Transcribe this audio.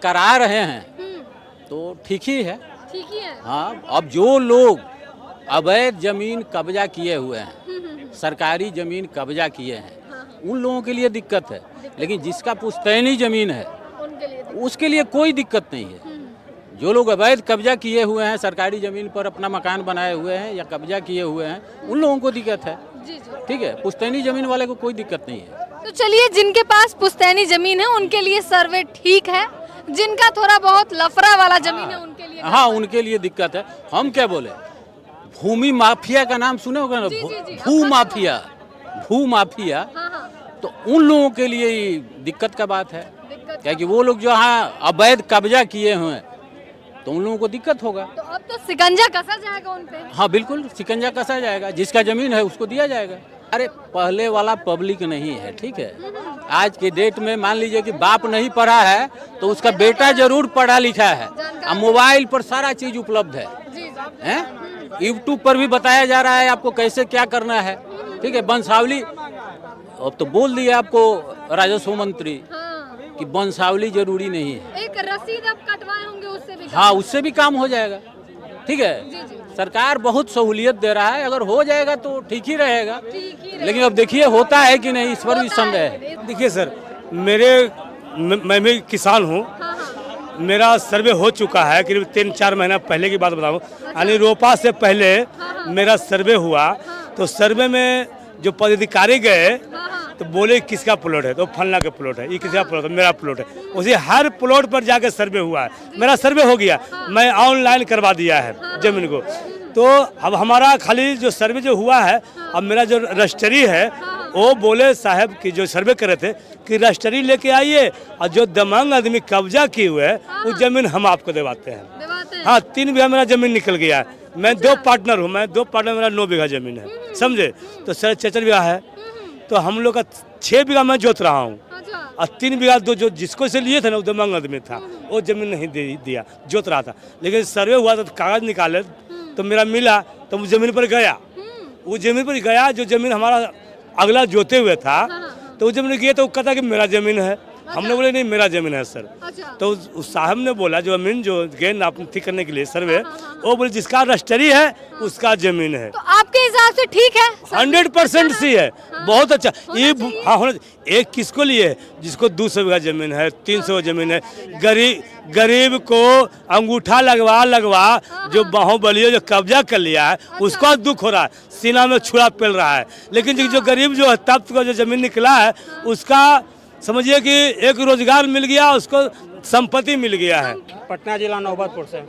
करा रहे हैं तो ठीक ही है। ठीक ही है। हाँ, अब जो लोग अवैध जमीन कब्जा किए हुए हैं, सरकारी जमीन कब्जा किए हैं, उन लोगों के लिए दिक्कत है। लेकिन जिसका पुश्तैनी जमीन है उसके लिए कोई दिक्कत नहीं है। जो लोग अवैध कब्जा किए हुए हैं, सरकारी जमीन पर अपना मकान बनाए हुए हैं या कब्जा किए हुए हैं, उन लोगों को दिक्कत है। ठीक है, पुश्तैनी जमीन वाले को कोई दिक्कत नहीं है। तो चलिए, जिनके पास पुश्तैनी जमीन है उनके लिए सर्वे ठीक है, जिनका थोड़ा बहुत लफड़ा वाला जमीन है उनके लिए हाँ, उनके लिए दिक्कत है। हम क्या बोले, भूमि माफिया का नाम सुने होगा ना, भू माफिया, तो उन लोगों के लिए ही दिक्कत का बात है। क्योंकि वो लोग जो हाँ अवैध कब्जा किए हुए हैं तो उन लोगों को दिक्कत होगा। तो अब तो शिकंजा कसा जाएगा उन पे। हाँ बिल्कुल, शिकंजा कसा जाएगा। जिसका जमीन है उसको दिया जाएगा। अरे पहले वाला पब्लिक नहीं है। ठीक है, आज के डेट में मान लीजिए कि बाप नहीं पढ़ा है तो उसका बेटा जरूर पढ़ा लिखा है। अब मोबाइल पर सारा चीज उपलब्ध है, यूट्यूब पर भी बताया जा रहा है आपको कैसे क्या करना है। ठीक है, वंशावली, अब तो बोल दिया आपको राजस्व मंत्री कि वंशावली जरूरी नहीं है। एक रसीद अब कटवाए होंगे उससे भी। हाँ, उससे भी काम हो जाएगा। ठीक है, सरकार बहुत सहूलियत दे रहा है। अगर हो जाएगा तो ठीक ही रहेगा। लेकिन अब देखिए होता है कि नहीं, इस पर भी संदेह है। देखिए सर, मैं भी किसान हूँ। मेरा सर्वे हो चुका है, करीब 3-4 महीना पहले की बात बताऊँ। यानी रोपा से पहले मेरा सर्वे हुआ, तो सर्वे में जो पदाधिकारी गए तो बोले किसका प्लॉट है, तो फलना का प्लॉट है, ये किसका प्लॉट है, मेरा प्लॉट है। उसी हर प्लॉट पर जाकर सर्वे हुआ है। मेरा सर्वे हो गया, मैं ऑनलाइन करवा दिया है जमीन को। तो अब हमारा खाली जो सर्वे जो हुआ है, अब मेरा जो रजिस्ट्री है वो बोले साहब कि जो सर्वे करे थे कि रजिस्ट्री लेके आइए और जो दमंग आदमी कब्जा किए हुए है वो जमीन हम आपको दिलवाते हैं। हाँ, 3 बीघा मेरा जमीन निकल गया है। मैं 2 पार्टनर हूँ, मेरा 9 बीघा जमीन है, समझे। तो सर 4 बीघा है, तो हम लोग का 6 बीघा मैं जोत रहा हूँ और 3 बीघा जो जिसको से लिए थे ना वो दमंग आदमी था, वो जमीन नहीं दिया, जोत रहा था। लेकिन सर्वे हुआ तो कागज निकाले तो मेरा मिला, तो वो जमीन पर गया। वो जमीन पर गया, जो जमीन हमारा अगला जोते हुए था, तो वो जमीन गया तो वो कहता कि मेरा जमीन है। हमने बोले नहीं, मेरा जमीन है सर। तो उस साहब ने बोला, जो जमीन जो गए ना ठीक करने के लिए सर्वे, वो बोले जिसका रजिस्ट्री है उसका जमीन है। तो आपके हिसाब से ठीक है? 100% सी है, बहुत अच्छा। ये हाँ होना, एक किसको लिए, जिसको 200 बीघा जमीन है, 300 जमीन है। गरीब को अंगूठा लगवा जो बाहुबली जो कब्जा कर लिया है उसका दुख हो रहा है, सीना में छुरा पेल रहा है। लेकिन जो गरीब जो है, तप्त का जो जमीन निकला है, उसका समझिए कि एक रोजगार मिल गया, उसको संपत्ति मिल गया है। पटना जिला नौबतपुर से।